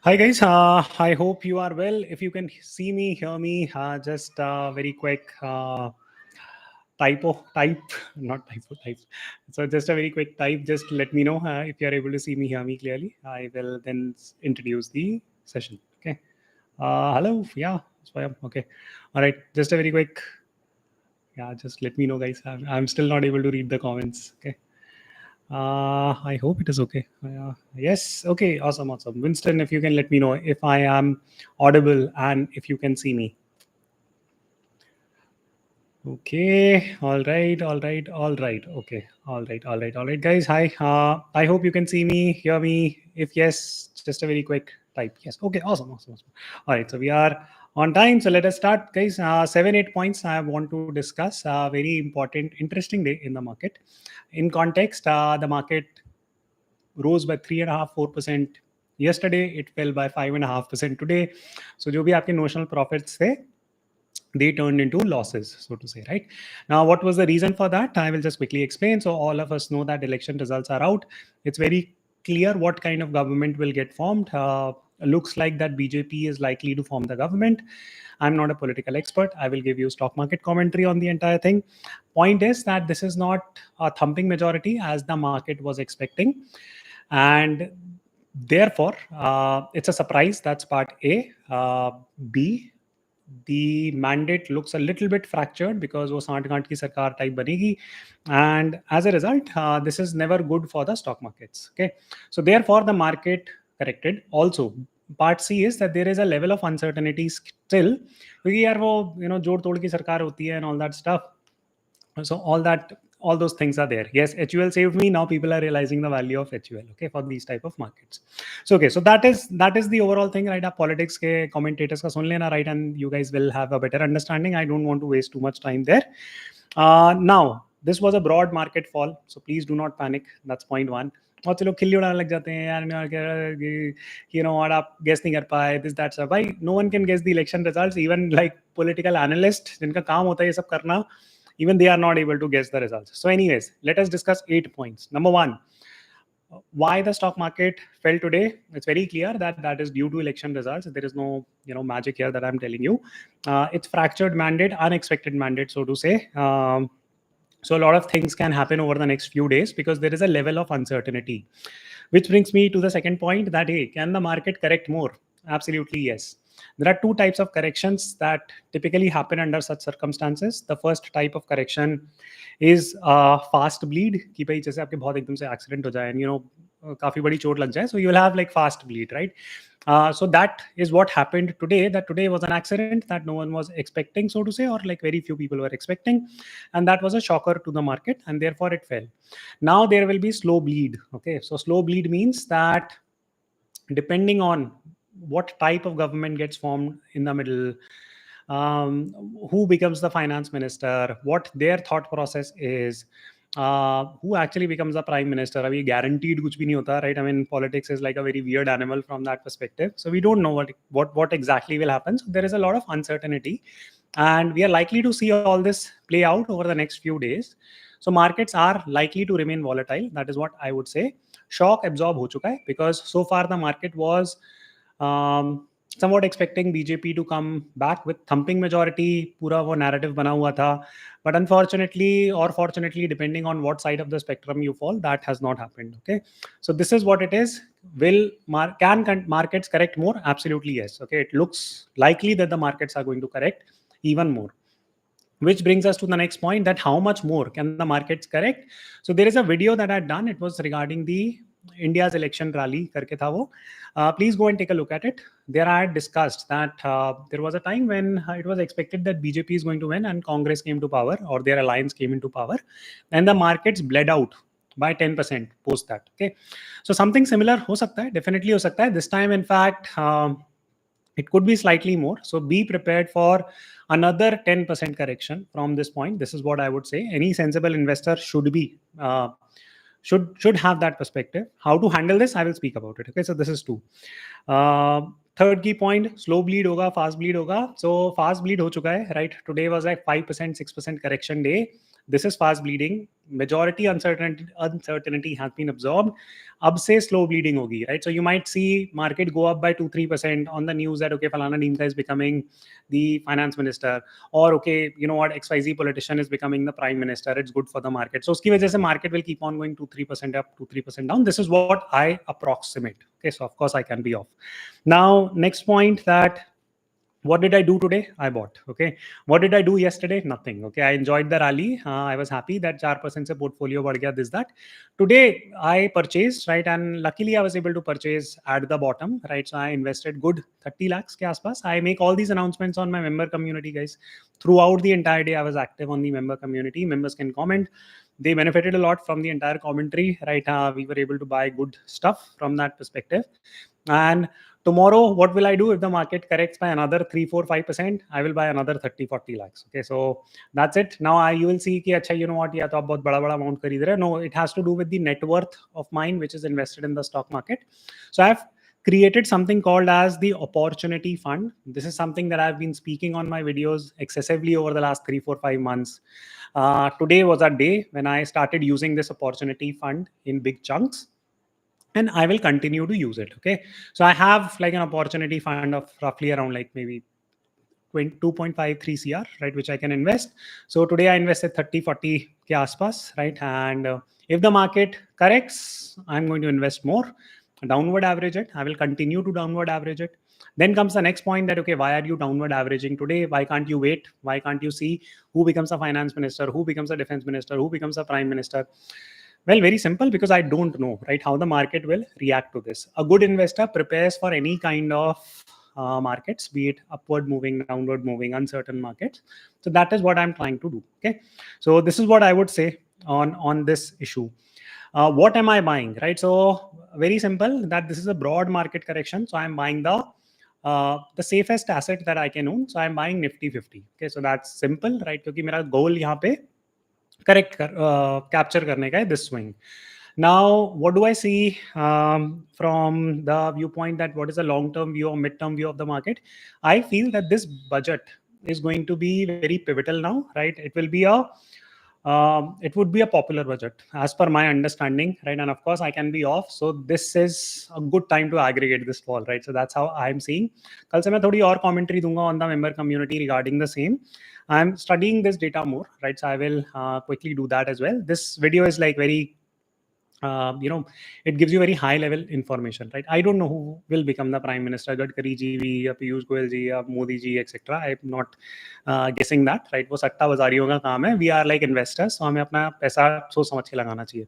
Hi guys, I hope you are well. If you can see me, hear me, just very quick type, not type. So just a very quick type. Just let me know if you are able to see me, hear me clearly. I will then introduce the session. Okay. Hello. Yeah. Swayam. Okay. All right. Just a very quick. Yeah. Just let me know, guys. I'm still not able to read the comments. Okay. I hope it is okay. Yes. Okay. Awesome. Awesome. Winston, if you can let me know if I am audible and if you can see me. Okay. All right. All right. All right. Okay. All right. All right. All right, guys. Hi. I hope you can see me, hear me. If yes, just a very quick type. Yes. Okay. Awesome. Awesome. Awesome. All right. So we are on time. So let us start, guys. 7, 8 points I want to discuss. Very important, interesting day in the market. In context, the market rose by 3.5, 4% yesterday. It fell by 5.5% today. So जो भी आपके notional profits थे, they turned into losses, so to say, right? Now, what was the reason for that? I will just quickly explain. So all of us know that election results are out. It's very clear what kind of government will get formed. Looks like that BJP is likely to form the government. I'm not a political expert. I will give you stock market commentary on the entire thing. Point is that this is not a thumping majority as the market was expecting, and therefore it's a surprise. That's part A. B, the mandate looks a little bit fractured because वो सांठ गांठ की सरकार type बनेगी, and as a result this is never good for the stock markets. Okay, so therefore the market corrected also. Part C is that there is a level of uncertainty still, क्योंकि यार वो जोड़ तोड़ की सरकार होती है and all that stuff. So all those things are there. Yes, HUL saved me. Now people are realizing the value of HUL, okay, for these type of markets. So okay, so that is the overall thing, right? आप politics के commentators का सुन लेना, right, and you guys will have a better understanding. I don't want to waste too much time there. Now this was a broad market fall, so please do not panic. That's point one. बहुत से लोग खिल्ली उड़ाने लग जाते हैं यार, और आप गेस नहीं कर पाए, दिस दैट सब. भाई, no one can guess the election results. Even like political analysts जिनका काम होता है ये सब करना, even they are not able to guess the results. So anyways, let us discuss 8 points. Number one, why the stock market fell today. It's very clear that that is due to election results. There is no magic here that I'm telling you. It's fractured mandate, unexpected mandate, so to say. So a lot of things can happen over the next few days because there is a level of uncertainty, which brings me to the second point that, hey, can the market correct more? Absolutely yes. There are two types of corrections that typically happen under such circumstances. The first type of correction is fast bleed, कि भाई जैसे आपके बहुत एकदम से accident हो जाए and काफी बड़ी चोट लग जाए, so you will have like fast bleed, right? So that is what happened today. That today was an accident that no one was expecting, so to say, or like very few people were expecting, and that was a shocker to the market, and therefore it fell. Now there will be slow bleed. Okay, so slow bleed means that depending on what type of government gets formed in the middle, who becomes the finance minister, what their thought process is, who actually becomes the prime minister. Abhi guaranteed kuch bhi nahi hota, right? I mean, politics is like a very weird animal from that perspective. So we don't know what exactly will happen. So there is a lot of uncertainty, and we are likely to see all this play out over the next few days. So markets are likely to remain volatile. That is what I would say. Shock absorb ho chuka hai because so far the market was somewhat expecting BJP to come back with thumping majority. पूरा वो narrative बना हुआ था, but unfortunately or fortunately, depending on what side of the spectrum you fall, that has not happened. Okay, so this is what it is. Can markets correct more? Absolutely yes. Okay, it looks likely that the markets are going to correct even more. Which brings us to the next point, that how much more can the markets correct. So there is a video that I had done. It was regarding the India's election rally karke tha wo. Please go and take a look at it. There I had discussed that there was a time when it was expected that BJP is going to win and Congress came to power, or their alliance came into power, and the markets bled out by 10% post that. Okay, so something similar ho sakta hai, definitely ho sakta hai. This time, in fact, it could be slightly more. So be prepared for another 10% correction from this point. This is what I would say. Any sensible investor should be should have that perspective. How to handle this, I will speak about it. Okay, so this is two. Third key point, slow bleed hoga, fast bleed hoga. So fast bleed ho chuka hai, right? Today was like 5%, 6% correction day. This is fast bleeding. Majority uncertainty has been absorbed. अब से slow bleeding होगी, right? So you might see market go up by 2-3% on the news that okay, Falana Deemka is becoming the finance minister, or okay, you know what, XYZ politician is becoming the prime minister. It's good for the market. So उसकी वजह से market will keep on going 2-3% up, 2-3% down. This is what I approximate. Okay, so of course I can be off. Now next point, that what did I do today? I bought. Okay. What did I do yesterday? Nothing. Okay. I enjoyed the rally. I was happy that 4% se portfolio बढ़ गया, this, that. Today I purchased, right? And luckily I was able to purchase at the bottom, right? So I invested good 30 lakhs ke aaspas. I make all these announcements on my member community, guys. Throughout the entire day, I was active on the member community. Members can comment. They benefited a lot from the entire commentary, right? We were able to buy good stuff from that perspective. And tomorrow, what will I do if the market corrects by another 3-4-5%? I will buy another 30-40 lakhs. Okay, so that's it. Now you will see कि अच्छा, you know what, या तो आप बहुत बड़ा amount खरीद रहे हैं. No, it has to do with the net worth of mine, which is invested in the stock market. So I've created something called as the opportunity fund. This is something that I've been speaking on my videos excessively over the last 3-4-5 months. Today was a day when I started using this opportunity fund in big chunks, and I will continue to use it. Okay, so I have like an opportunity fund of roughly around like maybe 2.53 CR, right, which I can invest. So today I invested 30-40 ke aspas, right? And if the market corrects, I'm going to invest more, downward average it. I will continue to downward average it. Then comes the next point that, okay, why are you downward averaging today? Why can't you wait? Why can't you see who becomes a finance minister, who becomes a defense minister, who becomes a prime minister? Well, very simple, because I don't know, right, how the market will react to this. A good investor prepares for any kind of markets, be it upward moving, downward moving, uncertain markets. So that is what I'm trying to do. Okay, so this is what I would say on this issue. What am I buying, right? So very simple, that this is a broad market correction. So I'm buying the safest asset that I can own. So I'm buying Nifty 50. Okay, so that's simple, right? क्योंकि मेरा goal यहाँ पे capture करने का है this swing. Now, what do I see from the viewpoint that what is the long-term view or mid-term view of the market? I feel that this budget is going to be very pivotal now, right? It would be a popular budget as per my understanding, right? And of course, I can be off. So this is a good time to aggregate this fall, right? So that's how I'm seeing. कल से मैं थोड़ी और commentary दूंगा on the member community regarding the same. I'm studying this data more, right? So I will quickly do that as well. This video is like very, it gives you very high level information, right? I don't know who will become the prime minister, Gadkari ji bhi, ya Piyush Goyal ji, ya Modi ji, etc. I'm not guessing that, right? वो सट्टा बाजारियों का काम है. We are like investors, so हमें अपना पैसा सोच समझ के लगाना चाहिए.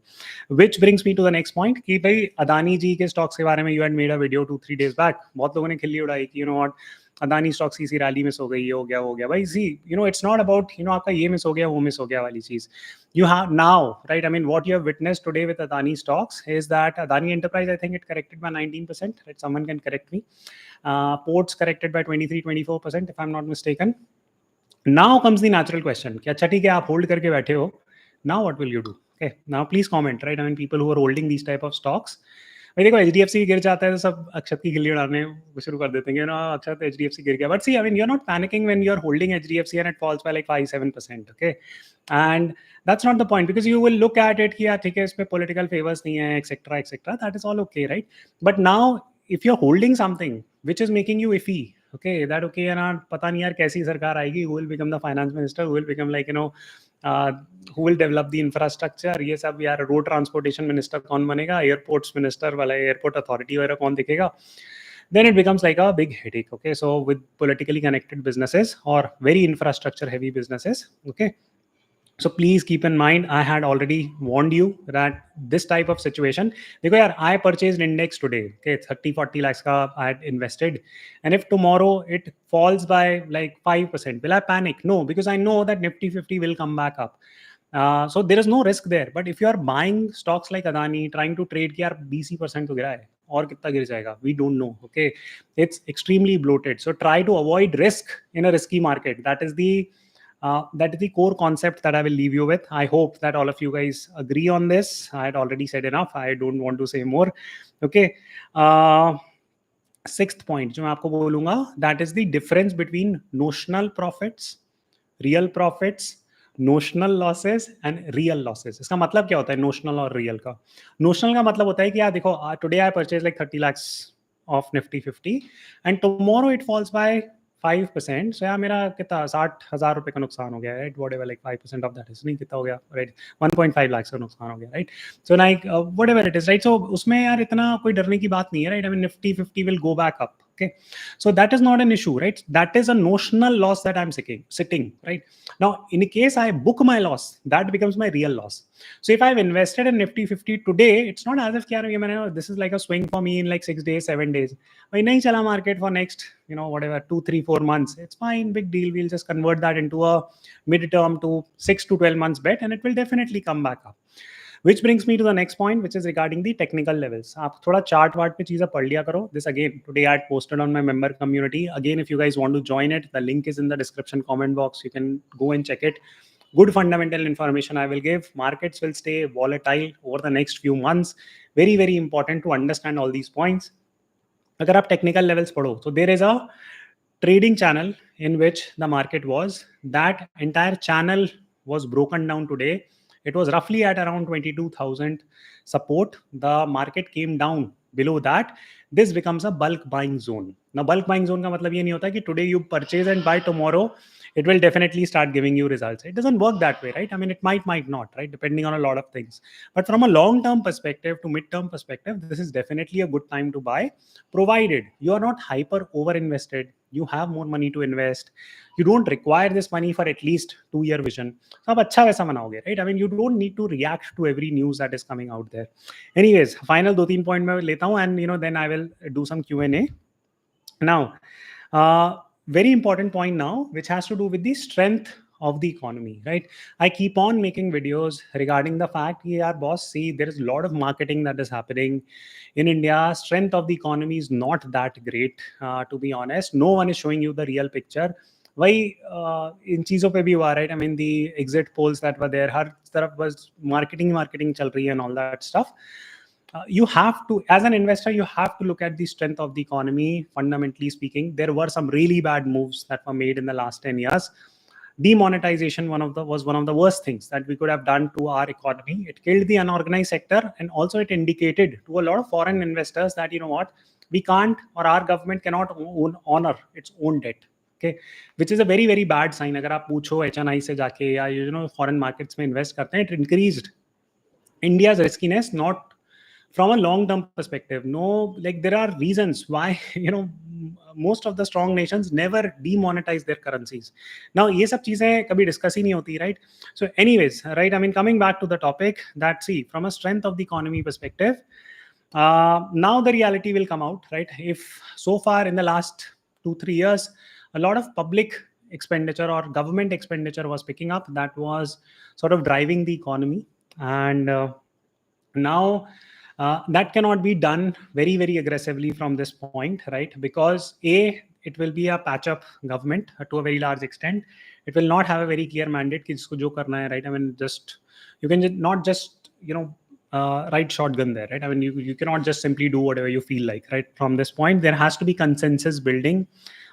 Which brings me to the next point कि भाई अदानी जी के stocks के बारे में you had made a video 2-3 days back. बहुत लोगों ने खिल्ली उड़ाई कि you know what, Adani stocks की सी रैली मिस हो गई, ये हो गया भाई. सी इट्स नॉट अबाउट आपका ये मिस हो गया वो मिस हो गया वाली चीज. You have now, right? I mean, what you have witnessed today with Adani stocks is that Adani Enterprise, I think it corrected by 19%, right? Someone can correct me. Ports corrected by 23-24%, if I'm not mistaken. Now comes the natural question. कि अच्छा ठीक है, आप hold करके बैठे हो. Now what will you do? Okay, now please comment, right? I mean, people who are holding these type of stocks. भाई देखो, HDFC गिर जाता है तो सब अक्षत की खिल्ली उड़ाने शुरू कर देते हैं ना, अक्षत HDFC गिर गया. But see, I mean, you're not panicking when you're holding HDFC and it falls by like 5-7%, okay? And that's not the point, because you will look at it कि यार ठीक है, इसमें political favors नहीं है, etc., etc. That is all okay, right? But now, if you're holding something which is making you iffy, okay, that okay यार पता नहीं यार कैसी सरकार आएगी, who will become the finance minister, who will become like who will develop the infrastructure, ये सब यार road transportation minister कौन बनेगा, airports minister वाला airport authority वगैरह कौन दिखेगा, then it becomes like a big headache. Okay, so with politically connected businesses or very infrastructure heavy businesses, okay. So please keep in mind, I had already warned you that this type of situation, देखो यार, I purchased index today, okay, 30-40 lakhs का I had invested, and if tomorrow it falls by like 5%, will I panic? No, because I know that Nifty 50 will come back up. So there is no risk there. But if you are buying stocks like Adani, trying to trade कि यार 20% तो गिरा है, और कितना गिर जाएगा, we don't know, okay, it's extremely bloated. So try to avoid risk in a risky market. That is the core concept that I will leave you with. I hope that all of you guys agree on this. I had already said enough. I don't want to say more. Okay. Sixth point जो मैं आपको बोलूंगा, that is the difference between notional profits, real profits, notional losses and real losses. इसका मतलब क्या होता है notional और रियल का? नोशनल का मतलब होता है कि यार देखो, today I purchase like 30 lakhs of Nifty 50 and tomorrow it falls by 5%, so यार मेरा कितना 60,000 रुपए का नुकसान हो गया, right? Whatever, like 5% of that is नहीं, कितना हो गया, राइट? 1.5 लाख का नुकसान हो गया, right? So like whatever it is, right? सो उसमें यार इतना कोई डरने की बात नहीं है, right? I mean Nifty 50 will go back up, okay? So that is not an issue, right? That is a notional loss that I'm sitting, right? Now in case I book my loss, that becomes my real loss. So if I've invested in nifty 50 today, it's not as if this is like a swing for me in like 6 days 7 days. Bhai nahi chala market for next, whatever, 2 3 4 months, it's fine, big deal. We'll just convert that into a mid-term to 6 to 12 months bet, and it will definitely come back up. Which brings me to the next point, which is regarding the technical levels. आप थोड़ा chart ward पे चीज़ें पढ़ लिया करो. This again, today I had posted on my member community. Again, if you guys want to join it, the link is in the description comment box. You can go and check it. Good fundamental information I will give. Markets will stay volatile over the next few months. Very, very important to understand all these points. अगर आप technical levels पढ़ो, so there is a trading channel in which the market was. That entire channel was broken down today. It was roughly at around 22,000 support. The market came down below that. This becomes a bulk buying zone. Now bulk buying zone का मतलब ये नहीं होता कि today you purchase and buy, tomorrow it will definitely start giving you results. It doesn't work that way, right? I mean, it might not, right? Depending on a lot of things. But from a long-term perspective to mid-term perspective, this is definitely a good time to buy, provided you are not hyper over-invested, you have more money to invest, you don't require this money for at least 2-year vision. So आप अच्छा वैसा बनाओगे, right? I mean, you don't need to react to every news that is coming out there. Anyways, final 2-3 point मैं लेता हूँ, and then I will do some Q&A. Now, very important point now, which has to do with the strength of the economy, right? I keep on making videos regarding the fact, yeah, boss, see, there is a lot of marketing that is happening in India. Strength of the economy is not that great, to be honest. No one is showing you the real picture. वही इन चीज़ों पे भी हुआ, right? I mean, the exit polls that were there, हर तरफ बस marketing चल रही है and all that stuff. You have to, as an investor, you have to look at the strength of the economy. Fundamentally speaking, there were some really bad moves that were made in the last 10 years. Demonetization was one of the worst things that we could have done to our economy. It killed the unorganized sector, and also it indicated to a lot of foreign investors that, you know what, we can't, or our government cannot honor its own debt. Okay, which is a very very bad sign. अगर आप पूछो HNI से जाके या foreign markets में invest करते हैं, it increased India's riskiness, not from a long-term perspective. No, like there are reasons why most of the strong nations never demonetize their currencies. Now ये सब चीजें कभी discuss ही नहीं होती, right? So anyways, right, I mean, coming back to the topic, that see, from a strength of the economy perspective, now the reality will come out, right? If so far in the last 2-3 years a lot of public expenditure or government expenditure was picking up, that was sort of driving the economy, and now that cannot be done very very aggressively from this point, right? Because it will be a patch up government to a very large extent. It will not have a very clear mandate कि जिसको जो करना है, right? I mean, just you can not just ride shotgun there, right? I mean, you cannot just simply do whatever you feel like, right? From this point there has to be consensus building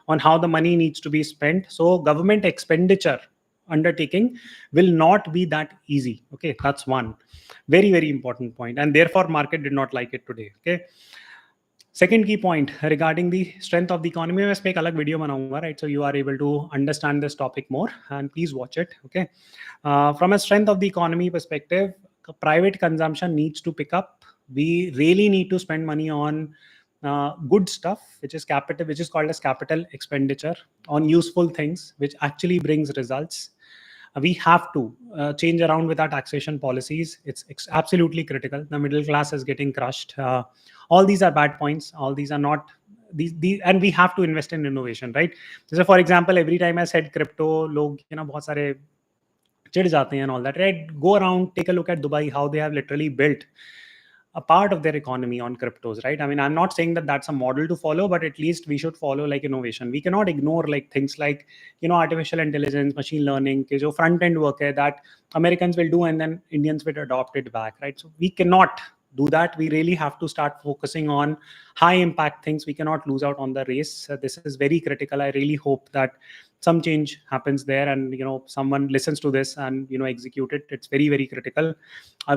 on how the money needs to be spent. So government expenditure undertaking will not be that easy. Okay, that's one very very important point, and therefore market did not like it today. Okay, second key point regarding the strength of the economy, मैं इस पे एक अलग video बनाऊंगा, right? So you are able to understand this topic more, and please watch it. Okay, from a strength of the economy perspective, private consumption needs to pick up. We really need to spend money on good stuff, which is called as capital expenditure, on useful things which actually brings results. We have to change around with our taxation policies. It's absolutely critical. The middle class is getting crushed. All these are bad points. All these are not these, and we have to invest in innovation, right? So for example, every time I said crypto, log बहुत सारे चिढ़ जाते हैं and all that, right? Go around, take a look at Dubai, how they have literally built a part of their economy on cryptos, right? I mean, I'm not saying that that's a model to follow, but at least we should follow like innovation. We cannot ignore like things like, artificial intelligence, machine learning, ke jo front end work hai that Americans will do and then Indians will adopt it back, right? So we cannot do that. We really have to start focusing on high impact things. We cannot lose out on the race. This is very critical. I really hope that some change happens there, and someone listens to this and execute it. It's very, very critical.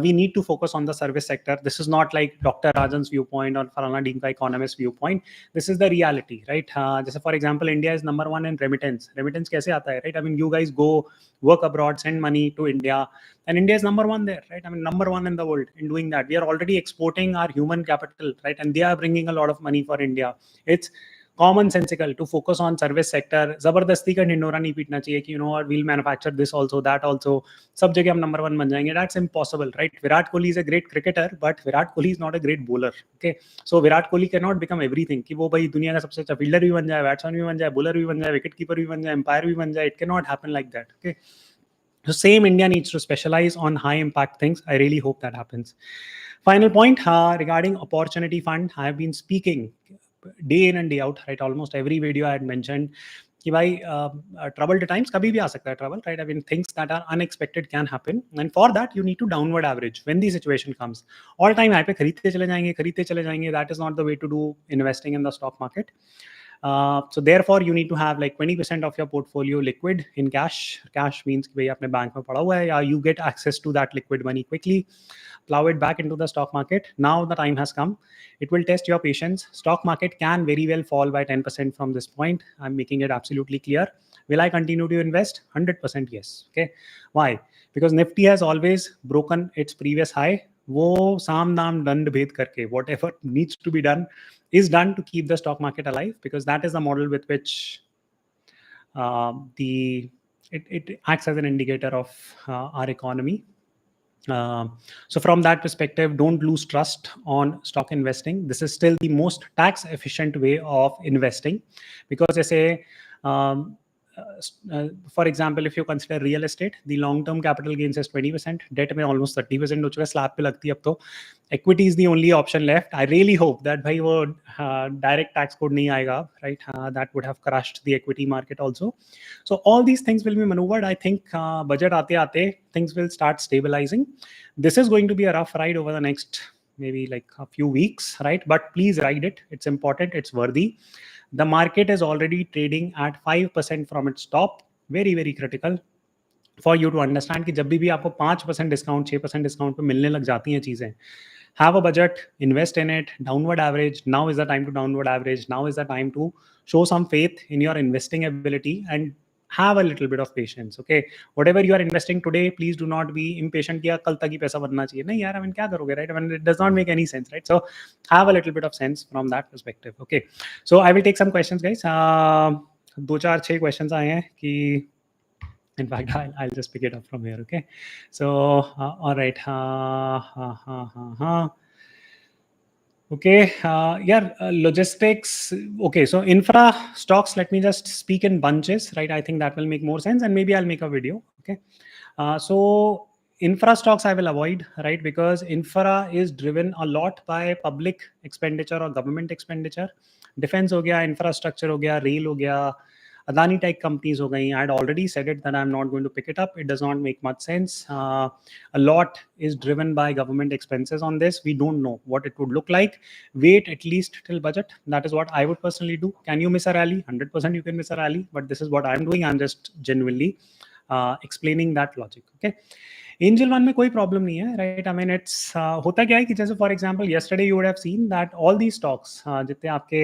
We need to focus on the service sector. This is not like Dr. Rajan's viewpoint or Farana Dean ka economist viewpoint. This is the reality, right? Just for example, India is number one in remittance. Remittance kaise aata hai, right? I mean, you guys go work abroad, send money to India, and India is number one there, right? I mean, number one in the world in doing that. We are already exporting our human capital, right? And they are bringing a lot of money for India. It's common sensical to focus on service sector. जबरदस्ती का ढिंडोरा नहीं पीटना चाहिए कि we'll manufacture this also that also, सब जगह हम नंबर वन बन जाएंगे. That's impossible, right? Virat Kohli is a great cricketer, but Virat Kohli is not a great bowler. Okay, so Virat Kohli can not become everything, कि वो भाई दुनिया का सबसे अच्छा फील्डर भी बन जाए, बैट्समैन भी बन जाए, बॉलर भी बन जाए, विकेट कीपर भी बन जाए, एम्पायर भी बन जाए. It can not happen like that. Okay, so same, India needs to specialize on high impact things. I really hope that happens. Final point regarding opportunity fund. I have been speaking day in and day out, right? Almost every video I had mentioned कि भाई troubled times कभी भी आ सकता है trouble, right? I mean, things that are unexpected can happen, and for that you need to downward average when the situation comes. All time high पे खरीदते चले जाएंगे. That is not the way to do investing in the stock market. So therefore you need to have like 20% of your portfolio liquid in cash. Cash means कि भाई अपने bank में पड़ा हुआ है, या you get access to that liquid money quickly, plow it back into the stock market. Now the time has come. It will test your patience. Stock market can very well fall by 10% from this point. I'm making it absolutely clear. Will I continue to invest? 100% yes. Okay. Why? Because Nifty has always broken its previous high. वो साम दाम दंड भेद करके whatever needs to be done is done to keep the stock market alive, because that is the model with which it acts as an indicator of our economy. So from that perspective, don't lose trust on stock investing. This is still the most tax efficient way of investing, because they say, for example, if you consider real estate, the long term capital gains is 20%, debt में almost 30% हो चुका है, slab पे लगती है अब तो. Equity is the only option left. I really hope that भाई वो direct tax code नहीं आएगा, right? That would have crushed the equity market also. So all these things will be maneuvered. I think budget आते आते things will start stabilizing. This is going to be a rough ride over the next maybe like a few weeks, right? But please ride it. It's important. It's worthy. The market is already trading at 5% from its top. Very, very critical for you to understand कि जब भी आपको 5% discount, 6% discount पे मिलने लग जाती हैं चीज़ें, have a budget, invest in it, downward average. Now is the time to downward average. Now is the time to show some faith in your investing ability and have a little bit of patience. Okay, whatever you are investing today, please do not be impatient कि यार कल तक ही पैसा बनना चाहिए. नहीं यार, I mean क्या करोगे, right? I mean it does not make any sense, right? So have a little bit of sense from that perspective. Okay, so I will take some questions, guys. 2-4-6 questions आए हैं कि in fact I'll just pick it up from here. Okay, so all right. Okay, logistics. Okay, so infra stocks, let me just speak in bunches, right? I think that will make more sense, and maybe I'll make a video. Okay, so infra stocks I will avoid, right? Because infra is driven a lot by public expenditure or government expenditure. Defense हो गया, infrastructure हो गया, rail हो गया, Adani type companies हो गई. I had already said it that I'm not going to pick it up. It does not make much sense. A lot is driven by government expenses on this. We don't know what it would look like. Wait at least till budget. That is what I would personally do. Can you miss a rally? 100% you can miss a rally, but this is what I'm doing. I'm just genuinely explaining that logic. Okay. Angel one में कोई problem नहीं है, right? I mean it's होता क्या है कि जैसे for example yesterday you would have seen that all these stocks जितने आपके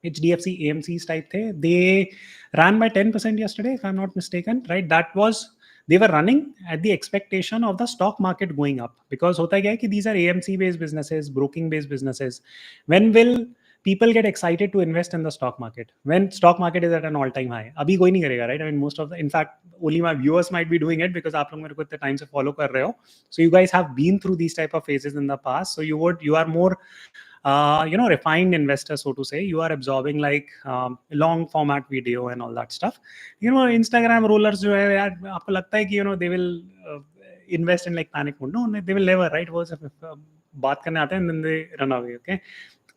HDFC AMCs type थे, they ran by 10% yesterday if I'm not mistaken, right? That was, they were running at the expectation of the stock market going up, because होता क्या है कि these are AMC based businesses, broking based businesses. When will people get excited to invest in the stock market? When stock market is at an all time high. अभी कोई नहीं करेगा, right? I mean most of the, in fact only my viewers might be doing it because आप लोग मेरे को इतने time से follow कर रहे हो. So you guys have been through these type of phases in the past, so you are more refined investor, so to say. You are absorbing like long format video and all that stuff. Instagram rollers जो है यार, आपको लगता है कि they will invest in like panic mode? No, they will never, right? वो सिर्फ बात करने आते हैं and then they run away. Okay,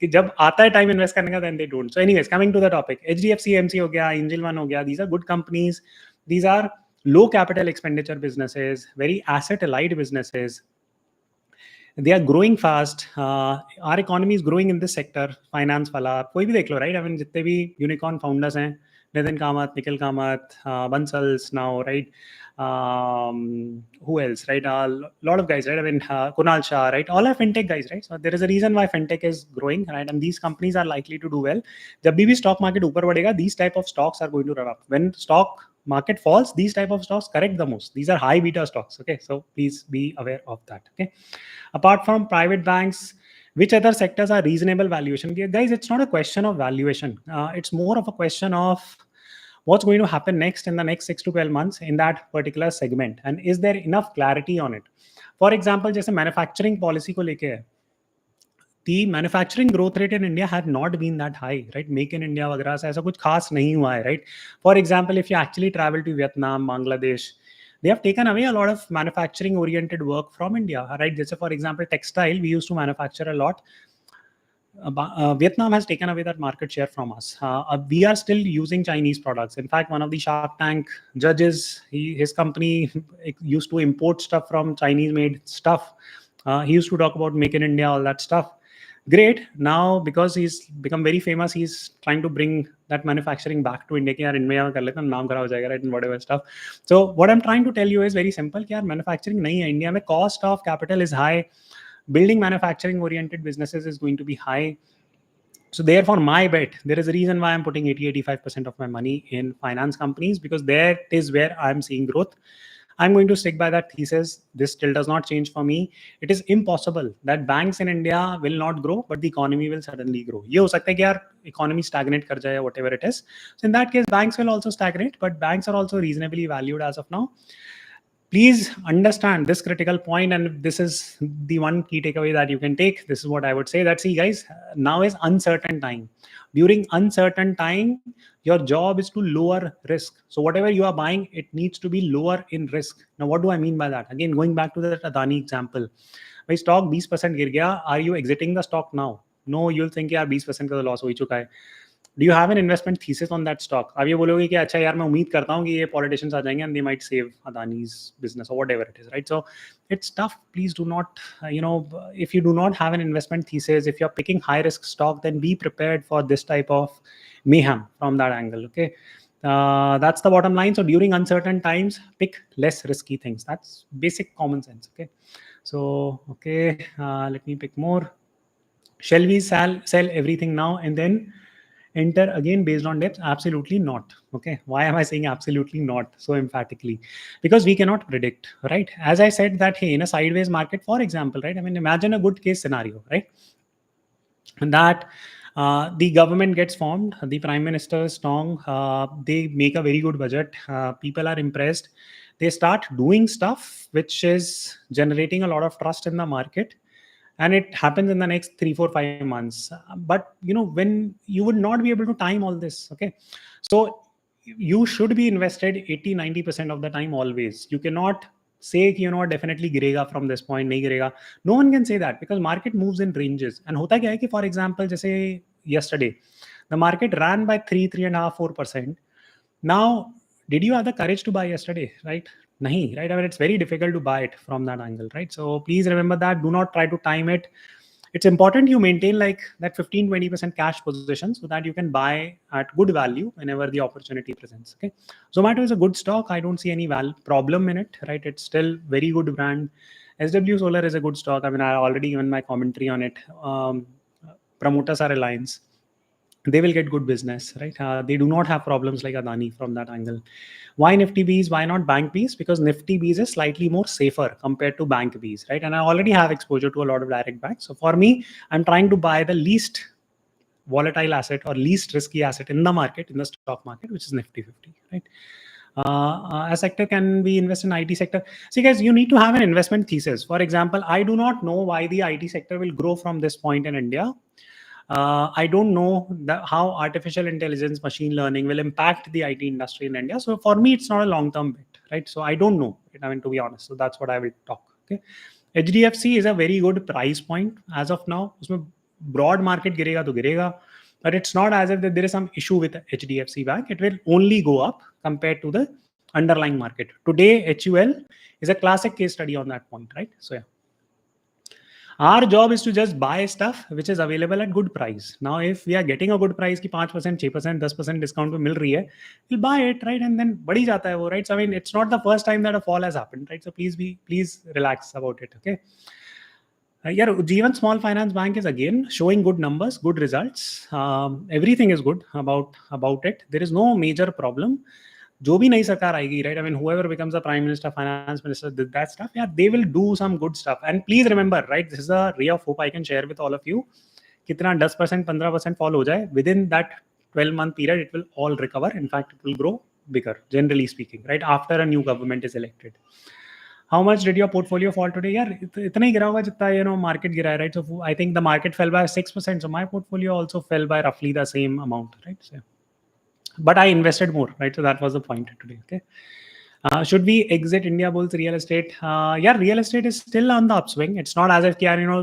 कि जब आता है टाइम इन्वेस्ट करने का, then they don't. So anyways, coming to the topic, HDFC AMC हो गया, Angel One हो गया, these are good companies. These are low capital expenditure businesses, very asset allied businesses. They are growing fast. Our economy is growing in this sector. Finance वाला कोई भी देख लो, right? I mean जितने भी unicorn founders हैं, Nitin Kamath, Nikhil Kamath, Bansals now, right? Who else, right? A lot of guys, right? I mean, Kunal Shah, right? All are fintech guys, right? So there is a reason why fintech is growing, right? And these companies are likely to do well. जब भी stock market ऊपर बढ़ेगा, these type of stocks are going to run up. When stock market falls, these type of stocks correct the most. These are high beta stocks. Okay, so please be aware of that. Okay, apart from private banks, which other sectors are reasonable valuation? Guys, it's not a question of valuation. It's more of a question of what's going to happen next in the next 6 to 12 months in that particular segment, and is there enough clarity on it. For example, जैसे manufacturing policy को लेके है, the manufacturing growth rate in India had not been that high, right? Make in India वगैरह से ऐसा कुछ खास नहीं हुआ है, right? For example, if you actually travel to Vietnam, Bangladesh, they have taken away a lot of manufacturing oriented work from India, right? Just for example, textile, we used to manufacture a lot. Vietnam has taken away that market share from us. We are still using Chinese products. In fact, one of the Shark Tank judges, his company used to import stuff from Chinese made stuff. He used to talk about make in India, all that stuff. Great. Now, because he's become very famous, he's trying to bring that manufacturing back to India. कि यार इनमें यहाँ कर लेते हैं, नाम खराब हो जाएगा, right? And whatever stuff. So what I'm trying to tell you is very simple. कि यार manufacturing नहीं है इंडिया में, cost of capital is high. Building manufacturing oriented businesses is going to be high. So therefore, my bet, there is a reason why I'm putting 80-85% of my money in finance companies, because there is where I'm seeing growth. I'm going to stick by that thesis. This still does not change for me. It is impossible that banks in India will not grow, but the economy will suddenly grow. ये हो सकता है कि यार economy stagnate कर जाए, whatever it is. So in that case, banks will also stagnate, but banks are also reasonably valued as of now. Please understand this critical point, and this is the one key takeaway that you can take. This is what I would say, that see guys, now is uncertain time. During uncertain time, your job is to lower risk. So whatever you are buying, it needs to be lower in risk. Now what do I mean by that? Again, going back to that Adani example, भाई stock 20% गिर गया, are you exiting the stock now? No, you'll think यार 20% का तो loss हो ही चुका है. Do you have an investment thesis on that stock? अब ये बोलोगे कि अच्छा यार मैं उम्मीद करता हूँ कि ये politicians आ जाएंगे and they might save Adani's business or whatever it is, right? So it's tough. Please do not, if you do not have an investment thesis, if you're picking high risk stock, then be prepared for this type of mayhem from that angle. Okay, that's the bottom line. So during uncertain times, pick less risky things. That's basic common sense. Okay, so let me pick more. Shall we sell everything now and then enter again based on depth? Absolutely not. Okay, why am I saying absolutely not so emphatically? Because we cannot predict, right? As I said that, hey, in a sideways market, for example, right, I mean, imagine a good case scenario, right, and that the government gets formed, the prime minister is strong, they make a very good budget, people are impressed, they start doing stuff which is generating a lot of trust in the market, and it happens in the next 3 4 5 months. But when you would not be able to time all this. Okay, so you should be invested 80-90% of the time always. You cannot say definitely girega from this point, nahi girega. No one can say that, because market moves in ranges. And hota kya hai ki, for example, जैसे yesterday the market ran by 3.5 4%. Now, did you have the courage to buy yesterday, right? Nahi, right? I mean, it's very difficult to buy it from that angle, right? So please remember that. Do not try to time it. It's important you maintain like that 15-20% cash position so that you can buy at good value whenever the opportunity presents. Okay, Zomato is a good stock. I don't see any problem in it, right? It's still very good brand. SW Solar is a good stock. I mean, I already given my commentary on it. Promoters are Reliance. They will get good business, right? They do not have problems like Adani from that angle. Why Nifty Bs? Why not Bank Bs? Because Nifty Bs is slightly more safer compared to Bank Bs, right? And I already have exposure to a lot of direct banks. So for me, I'm trying to buy the least volatile asset or least risky asset in the market, in the stock market, which is Nifty 50, right? A sector can be invest in IT sector. See guys, you need to have an investment thesis. For example, I do not know why the IT sector will grow from this point in India. I don't know how artificial intelligence, machine learning will impact the IT industry in India. So for me, it's not a long-term bet, right? So I don't know, I mean, to be honest. So that's what I will talk. Okay, HDFC is a very good price point as of now. Usme broad market girega to girega, but it's not as if that there is some issue with HDFC Bank. It will only go up compared to the underlying market. Today, HUL is a classic case study on that point, right? So yeah. Our job is to just buy stuff which is available at good price. Now, if we are getting a good price की 5%, 6%, 10% discount पे मिल रही है, we'll buy it, right? And then बढ़ी जाता है वो, right? So I mean, it's not the first time that a fall has happened, right? So please relax about it, okay? Yeah, Jeevan Small Finance Bank is again showing good numbers, good results. Everything is good about it. There is no major problem. जो भी नई सरकार आएगी, right? I mean, whoever becomes a prime minister, finance minister, that stuff, yeah, they will do some good stuff. And please remember, right? This is a ray of hope I can share with all of you. कितना 10%, 15% fall हो जाए, within that 12-month period, it will all recover. In fact, it will grow bigger, generally speaking, right? After a new government is elected. How much did your portfolio fall today? यार इतना ही गिरा होगा जितना market गिरा है, right? So I think the market fell by 6%. So my portfolio also fell by roughly the same amount, right? So, but I invested more, right? So that was the point today. Okay. Should we exit India Bulls real estate? Yeah, real estate is still on the upswing. It's not as if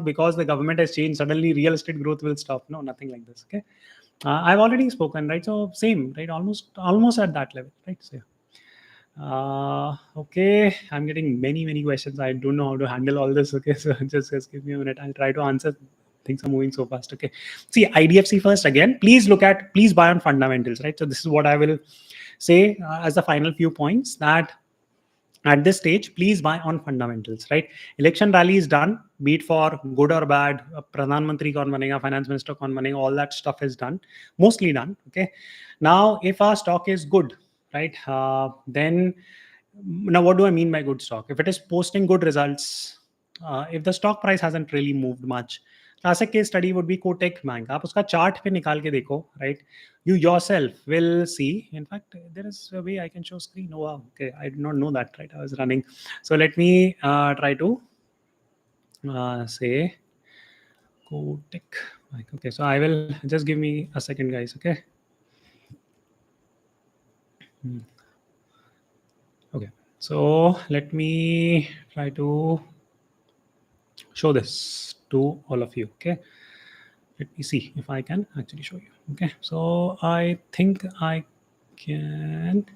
because the government has changed, suddenly real estate growth will stop. No, nothing like this. Okay. I've already spoken, right? So same, right? Almost at that level, right? So yeah. Okay, I'm getting many questions. I don't know how to handle all this. Okay, so just give me a minute. I'll try to answer. Things are moving so fast. Okay, see IDFC first again. Please buy on fundamentals, right? So this is what I will say as the final few points, that at this stage, please buy on fundamentals, right? Election rally is done, be it for good or bad. Pradhan Mantri kaun banega, finance minister kaun banega, all that stuff is done, mostly done. Okay, now if our stock is good, right, then now what do I mean by good stock? If it is posting good results, if the stock price hasn't really moved much, classic case study would be Kotak Bank. आप उसका chart पे निकाल के देखो, right? You yourself will see. In fact, there is a way I can show screen. Oh, wow. Okay, I did not know that, right? I was running. So let me try to say Kotak Bank. Okay, so I will just give me a second, guys. Okay. Okay, so let me try to show this to all of you. Okay, let me see if I can actually show you. Okay, so I think I can.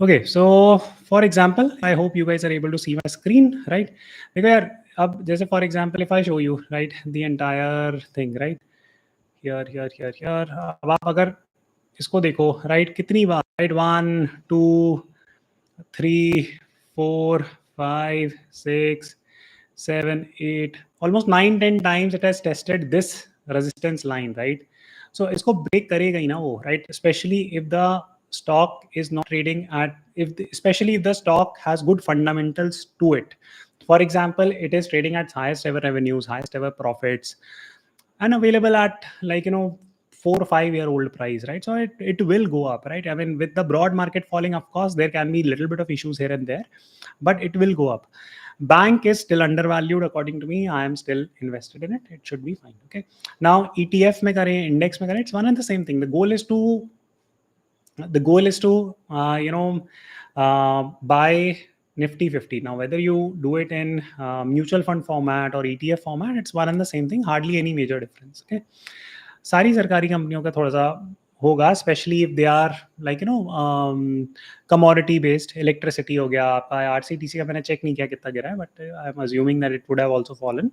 Okay, so for example, I hope you guys are able to see my screen, right? Because just for example, if I show you, right, the entire thing, right, here, अब आप अगर इसको देखो, right, कितनी बार, right, 1, 2, 3, 4, 5, 6, 7, 8, almost 9, 10 times it has tested this resistance line, right? So इसको break करेगा ही ना वो, right? Especially if the stock is not trading at, especially if the stock has good fundamentals to it. For example, it is trading at highest ever revenues, highest ever profits, and available at 4 or 5 year old price, right? So it will go up, right? I mean, with the broad market falling, of course there can be a little bit of issues here and there, but it will go up. Bank is still undervalued according to me. I am still invested in it. It should be fine. Okay, now ETF में करें, index में करें, it's one and the same thing. The goal is to buy Nifty 50. Now, whether you do it in mutual fund format or ETF format, it's one and the same thing. Hardly any major difference. Okay. सारी सरकारी कंपनियों का थोड़ा सा होगा, specially if they are commodity based. Electricity हो गया आपका, आरसीटीसी का मैंने चेक नहीं किया कितना गिरा है, but I am assuming that it would have also fallen.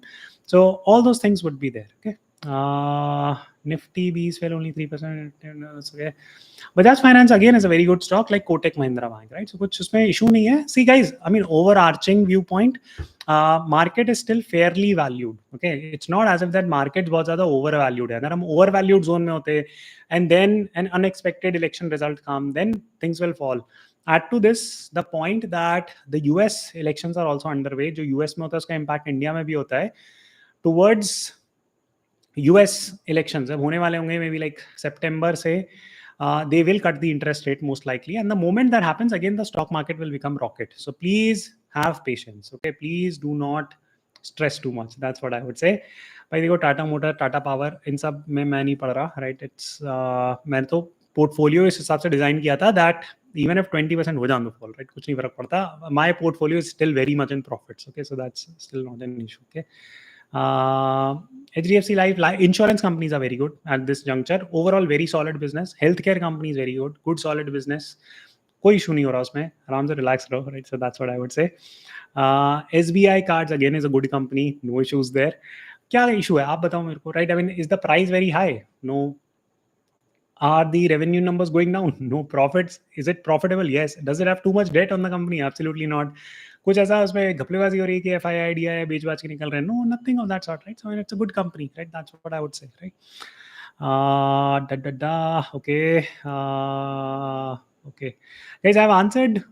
So all those things would be there. Okay, Nifty B's fell only 3%. Okay. Bajaj Finance again is a very good stock, like Kotak Mahindra Bank, right? So कुछ उसमें issue नहीं है. See guys, I mean, overarching viewpoint, market is still fairly valued. Okay, it's not as if that market बहुत ज़्यादा overvalued है. अगर हम overvalued zone में होते and then an unexpected election result come, then things will fall. Add to this the point that the US elections are also underway. जो US में होता है उसका impact इंडिया में भी होता है. Towards US elections अब होने वाले होंगे, maybe like September से, they will cut the interest rate most likely, and the moment that happens, again the stock market will become rocket. So please have patience. Okay, please do not stress too much. That's what I would say. भाई देखो, Tata motor, Tata power, इन सब में मैं नहीं पढ़ रहा, right? It's मैंने तो पोर्टफोलियो इस हिसाब से डिजाइन किया था दैट even if 20% हो जाए फॉल, राइट, कुछ नहीं फर्क पड़ता. My portfolio is still very much in profits. Okay, so that's still not an issue. Okay, HDFC Life, insurance companies are very good at this juncture. Overall, very solid business. Healthcare companies very good solid business. कोई issue नहीं हो रहा उसमें, आराम से relax रहो, right? So that's what I would say. SBI cards again is a good company, no issues there. क्या issue है आप बताओ मेरे को, right? I mean, is the price very high? No. Are the revenue numbers going down? No. Profits? Is it profitable? Yes. Does it have too much debt on the company? Absolutely not. कुछ ऐसा उसमें घपलेबाजी हो रही है कि FI idea है, बेच बाच के निकल रहे हैं? No, nothing of that sort, right? So it's a good company, right? That's what I would say, right? Okay. Okay. Guys, I've answered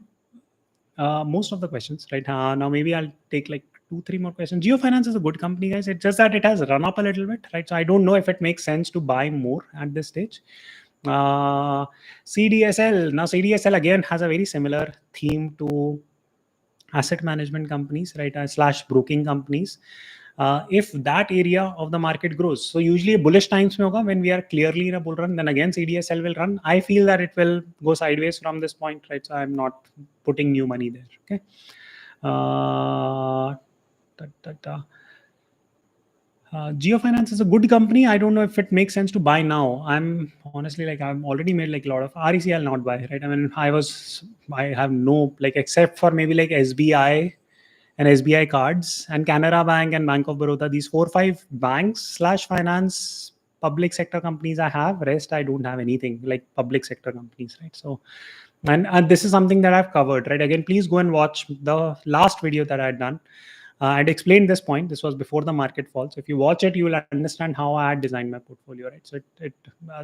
most of the questions, right? Now maybe I'll take like 2-3 more questions. Geofinance is a good company, guys. It's just that it has run up a little bit, right? So I don't know if it makes sense to buy more at this stage. CDSL. Now CDSL again has a very similar theme to asset management companies, right? Slash broking companies. If that area of the market grows, so usually bullish times mein hoga, when we are clearly in a bull run, then again CDSL will run. I feel that it will go sideways from this point, right? So I'm not putting new money there. Okay. Geofinance is a good company. I don't know if it makes sense to buy now. I'm honestly like, I've already made like a lot of REC. I'll not buy, right? I mean, I have no, like, except for maybe like SBI and SBI cards and Canara Bank and Bank of Baroda, these 4-5 banks slash finance public sector companies I have. Rest I don't have anything like public sector companies, right? So, and this is something that I've covered, right? Again, please go and watch the last video that I had done. I'd explained this point. This was before the market fall. So if you watch it, you will understand how I had designed my portfolio, right? So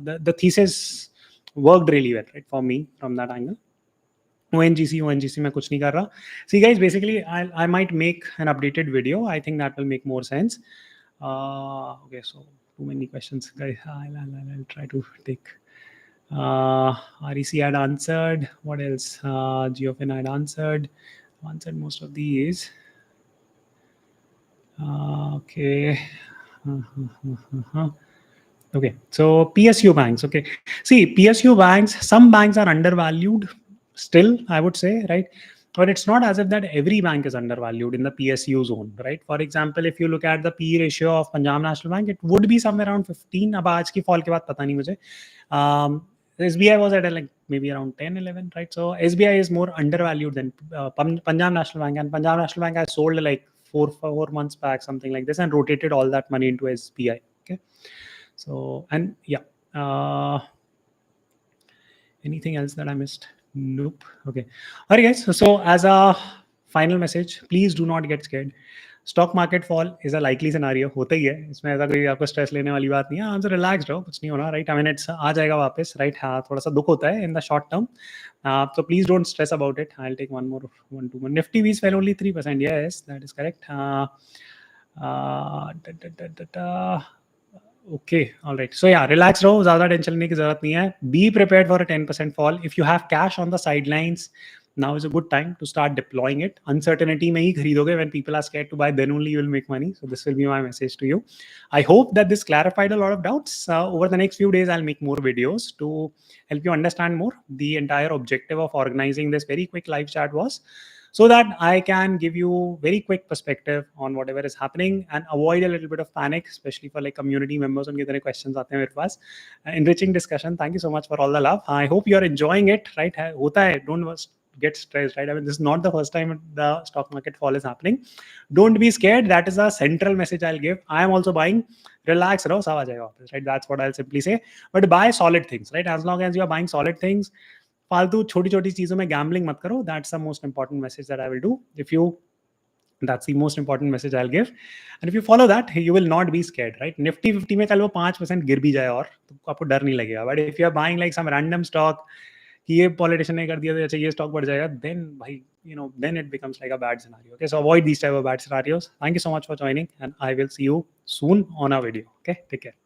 the thesis worked really well, right, for me from that angle. ONGC में कुछ नहीं कर रहा. See guys, basically I might make an updated video. I think that will make more sense. Okay, so too many questions, guys. I'll try to take. REC had answered. What else? Geofin had answered. Answered most of these. Okay. Okay, so PSU banks. Okay, see, PSU banks, some banks are undervalued still, I would say, right? But it's not as if that every bank is undervalued in the PSU zone, right? For example, if you look at the P ratio of Punjab National Bank, it would be somewhere around 15. अब आज की fall के बाद पता नहीं मुझे. SBI was at like maybe around 10-11, right? So SBI is more undervalued than Punjab National Bank, and Punjab National Bank I sold like four months back, something like this, and rotated all that money into SBI. Okay, so, and yeah, anything else that I missed? Nope. Okay, all right guys, so as a final message, please do not get scared. Stock market fall is a likely scenario, होता ही है, इसमें ऐसा कोई आपको stress लेने वाली बात नहीं है. आराम से रिलैक्स रहो, कुछ नहीं होना, राइट? आई मीन, इट्स आ जाएगा वापस, राइट? हाँ, थोड़ा सा दुख होता है इन द शॉर्ट टर्म, तो please don't stress about it. I will take one more. Nifty was fell only 3%. Yes, that is correct. Okay, alright. So yeah, relax रहो, ज्यादा टेंशन लेने की जरूरत नहीं है. Be prepared for a 10% fall. If you have cash on the sidelines, now is a good time to start deploying it. Uncertainty में ही खरीदोगे. When people are scared to buy, then only you will make money. So this will be my message to you. I hope that this clarified a lot of doubts. Over the next few days, I'll make more videos to help you understand more. The entire objective of organizing this very quick live chat was so that I can give you very quick perspective on whatever is happening and avoid a little bit of panic, especially for like community members. उनके तरह questions आते हैं मेरे पास. Enriching discussion. Thank you so much for all the love. I hope you are enjoying it. Right? होता है. Don't get stressed, right? I mean, this is not the first time the stock market fall is happening. Don't be scared. That is a central message I'll give. I am also buying. Relax, raho, सब आ जाएगा वापस, right? That's what I'll simply say. But buy solid things, right? As long as you are buying solid things, फालतू छोटी छोटी चीजों में gambling मत करो. That's the most important message that I will do. That's the most important message I'll give. And if you follow that, you will not be scared, right? Nifty 50 में कल वो 5% गिर भी जाए और तो आपको डर नहीं लगेगा. But if you are buying like some random stock, कि ये पॉलिटिशियन ने कर दिया तो अच्छा ये स्टॉक बढ़ जाएगा, then भाई, then it becomes like a bad scenario. Okay, so avoid these type of bad scenarios. Thank you so much for joining, and I will see you soon on our video. Okay, take care.